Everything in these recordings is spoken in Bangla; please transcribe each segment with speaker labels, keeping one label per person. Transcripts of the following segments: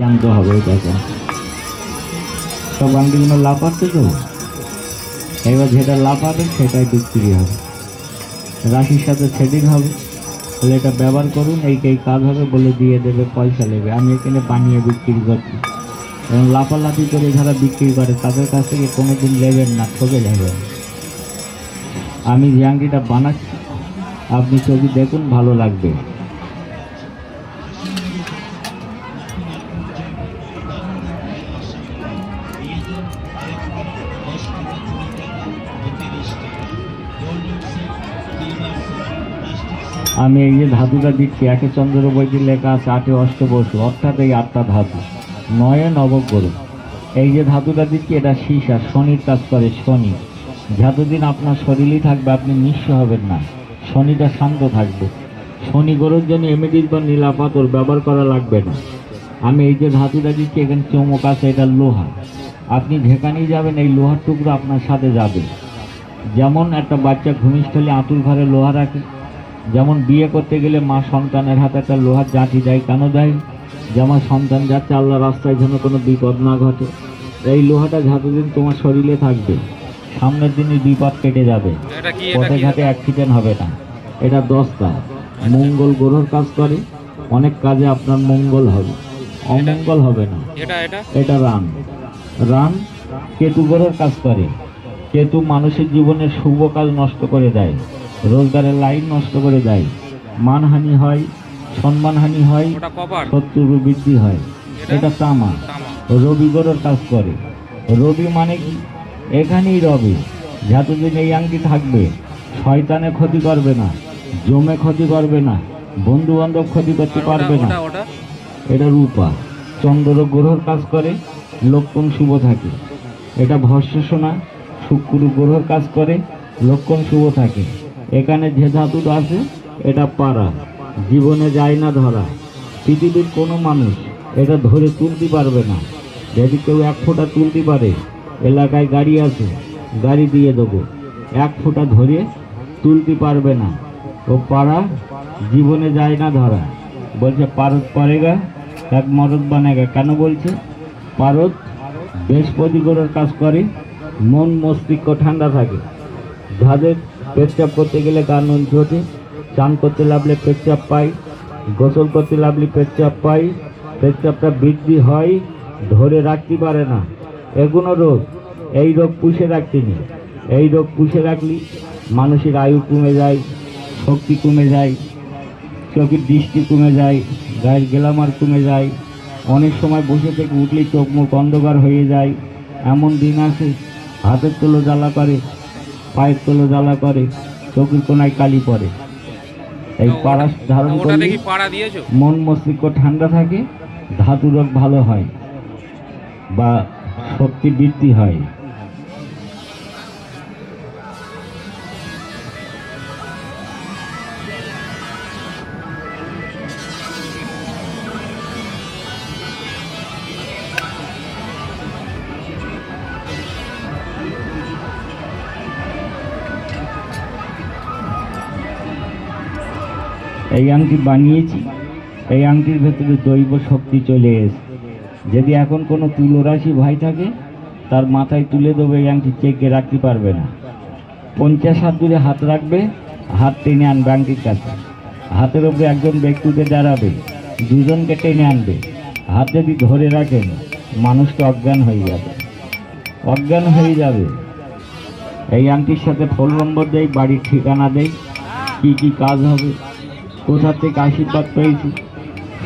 Speaker 1: আনতে হবে। দেখেন সব আংটিগুলো লাফাচ্ছে তো, এবার যেটা লাফাবে সেটাই বিক্রি হবে, রাশির সাথে সেটিং হবে। তাহলে এটা ব্যবহার করুন, এই কাজ হবে বলে দিয়ে দেবে, পয়সা নেবে। আমি এখানে বানিয়ে বিক্রি করছি, এবং লাফালাফি করে যারা বিক্রি করে তাদের কাছ থেকে কোনোদিন নেবেন না, ঠকে যাবেন। আমি যে আংটিটা বানাচ্ছি আপনি ছবি দেখুন, ভালো লাগবে। আমি এই যে ধাতুটা দিচ্ছি, একে চন্দ্র বইটি লেখা আছে 8 অষ্টবসু, অর্থাৎ এই 8টা ধাতু, 9 নবগ্রহ। এই যে ধাতুটা দিচ্ছি এটা সীসা, শনির কাজ করে। শনি যতদিন আপনার শরীরই থাকবে আপনি নিঃস্ব হবেন না, শনিটা শান্ত থাকবে। শনি গ্রহের জন্য এমেডিস বা নীলা পাথর ব্যবহার করা লাগবে না। আমি এই যে ধাতুটা দিচ্ছি এখানে চমক আছে, এটা লোহা। আপনি যেখানেই যাবেন এই লোহার টুকরো আপনার সাথে যাবে। যেমন একটা বাচ্চা ঘনিষ্ঠলে আঁতুল ঘরে লোহা রাখে, যেমন বিয়ে করতে গেলে মা সন্তানের হাতে একটা লোহার জাঁটি দেয়, কেন দেয়? যেমন সন্তান যাচ্ছে আল্লাহ রাস্তায় যেন কোনো বিপদ না ঘটে। এই লোহাটা যতদিন তোমার শরীরে থাকবে সামনের দিনে বিপদ কেটে যাবে, পথে ঘাটে অ্যাক্সিডেন্ট হবে না। এটা 10টা মঙ্গল গ্রহর কাজ করে, অনেক কাজে আপনার মঙ্গল হবে, অমঙ্গল হবে না। এটা রান রান কেতু গ্রহর কাজ করে। কেতু মানুষের জীবনের শুভ কাজ নষ্ট করে দেয়, রোজগারের লাইন নষ্ট করে দেয়, মানহানি হয়, সম্মানহানি হয়, শত্রু বৃদ্ধি হয়। এটা তামা। রবি গ্রহের কাজ করে। রবি মানে কি? এখানেই রবি, যতদিন এই আংটি থাকবে শয়তানে ক্ষতি করবে না, জমে ক্ষতি করবে না, বন্ধু বান্ধব ক্ষতি করতে পারবে না। এটা রূপা। চন্দ্র গ্রহের কাজ করে, লক্ষণ শুভ থাকে। এটা ভস্য সোনা, শুক্র গ্রহের কাজ করে, লক্ষণ শুভ থাকে। এখানে যে ধাতুটা আছে এটা পারা, জীবনে যায় না ধরা। পৃথিবীর কোনো মানুষ এটা ধরে তুলতে পারবে না। যদি কেউ 1 ফোঁটা তুলতে পারে, এলাকায় গাড়ি আছে, গাড়ি দিয়ে দেবো। 1 ফোঁটা ধরে তুলতে পারবে না, ও পারা, জীবনে যায় না ধরা। বলছে পারদ পড়েগা এক মরদ বানেগা। কেন বলছে? পারদ বৃহস্পতি গ্রহের কাজ করে, মন মস্তিষ্ক ঠান্ডা থাকে। যাদের পেচ্ছাপ করতে গেলে গা নুন ছোটে, চান করতে লাগলে পেচ্ছাপ পাই, গোসল করতে লাগলে পেচ্ছাপ পাই, পেচ্ছাপটা বৃদ্ধি হয়, ধরে রাখতে পারে না। এগুলো রোগ, এই রোগ পুষে রাখতে নেই। এই রোগ পুষে রাখলি মানুষের আয়ু কমে যায়, শক্তি কমে যায়, চোখের দৃষ্টি কমে যায়, গায়ের গ্ল্যামার কমে যায়। অনেক সময় বসে থেকে উঠলেই চোখ মুখ অন্ধকার হয়ে যায়। এমন দিন আছে হাতের তোলো জ্বালা করে, পায়ের তোলো জ্বালা করে, চোখের কোনায় কালি পড়ে। এই পাড়া ধারণ করলে মন মস্তিষ্ক ঠান্ডা থাকে, ধাতু রোগ ভালো হয় বা শক্তি বৃদ্ধি হয়। এই আংটি বানিয়েছি, এই আংটির ভেতরে দৈব শক্তি চলে এসে। যদি এখন কোনো তুলরাশি ভাই থাকে তার মাথায় তুলে দেবে, এই আংটি চেকে রাখতে পারবে না। 50 হাত দূরে হাত রাখবে, হাত টেনে আনবে আংটির কাছে। হাতের উপরে একজন ব্যক্তিকে দাঁড়াবে, দুজনকে টেনে আনবে। হাত যদি ধরে রাখেন মানুষটা অজ্ঞান হয়ে যাবে, অজ্ঞান হয়ে যাবে। এই আংটির সাথে ফোন নম্বর দেয়, বাড়ির ঠিকানা দেয়, কি কি কাজ হবে, কোথা থেকে আশীর্বাদ পেয়েছি,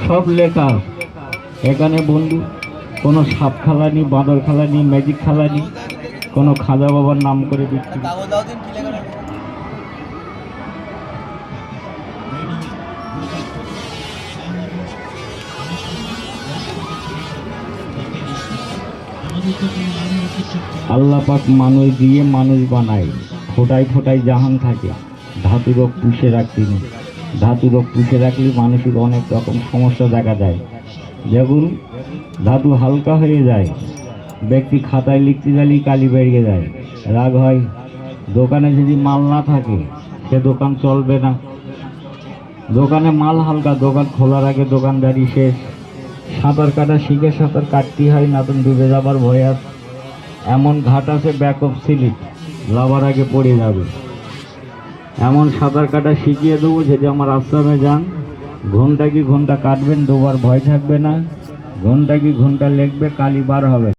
Speaker 1: সব লেখা। এখানে বন্ধু কোনো সাপ খেলা নেই, বাঁদর খেলা নেই, ম্যাজিক খেলা নেই, কোনো খাজা বাবার নাম করে বিক্রি। আল্লাহ পাক মানুষ দিয়ে মানুষ বানায়, ফোটায় ফোটায় জাহান থাকে। ধাতু রোগ পুষে রাখতে নেই। ধাতু রোগ পুষে রাখলে মানুষের অনেক রকম সমস্যা দেখা যায়। যেমন ধাতু হালকা হয়ে যায়, ব্যক্তি খাতায় লিখতে গেলেই কালি বেরিয়ে যায়, রাগ হয়। দোকানে যদি মাল না থাকে সে দোকান চলবে না। দোকানে মাল হালকা, দোকান খোলার আগে দোকানদারি শেষ। সাঁতার কাটা শিখে সাঁতার কাটতে হয়, না তো ডুবে যাবার ভয় আছে। এমন ঘাট আছে ব্যাক অফ স্লিপ, লাভার আগে পড়ে যাবে। এমন সাঁতার কাটা শিখিয়ে দেবো যদি আমার আশ্রমে যান। ঘন্টা কি ঘন্টা কাটবেন, ডোবার ভয় থাকবে না। ঘন্টা কি ঘন্টা লেগবে, কালি বার হবে।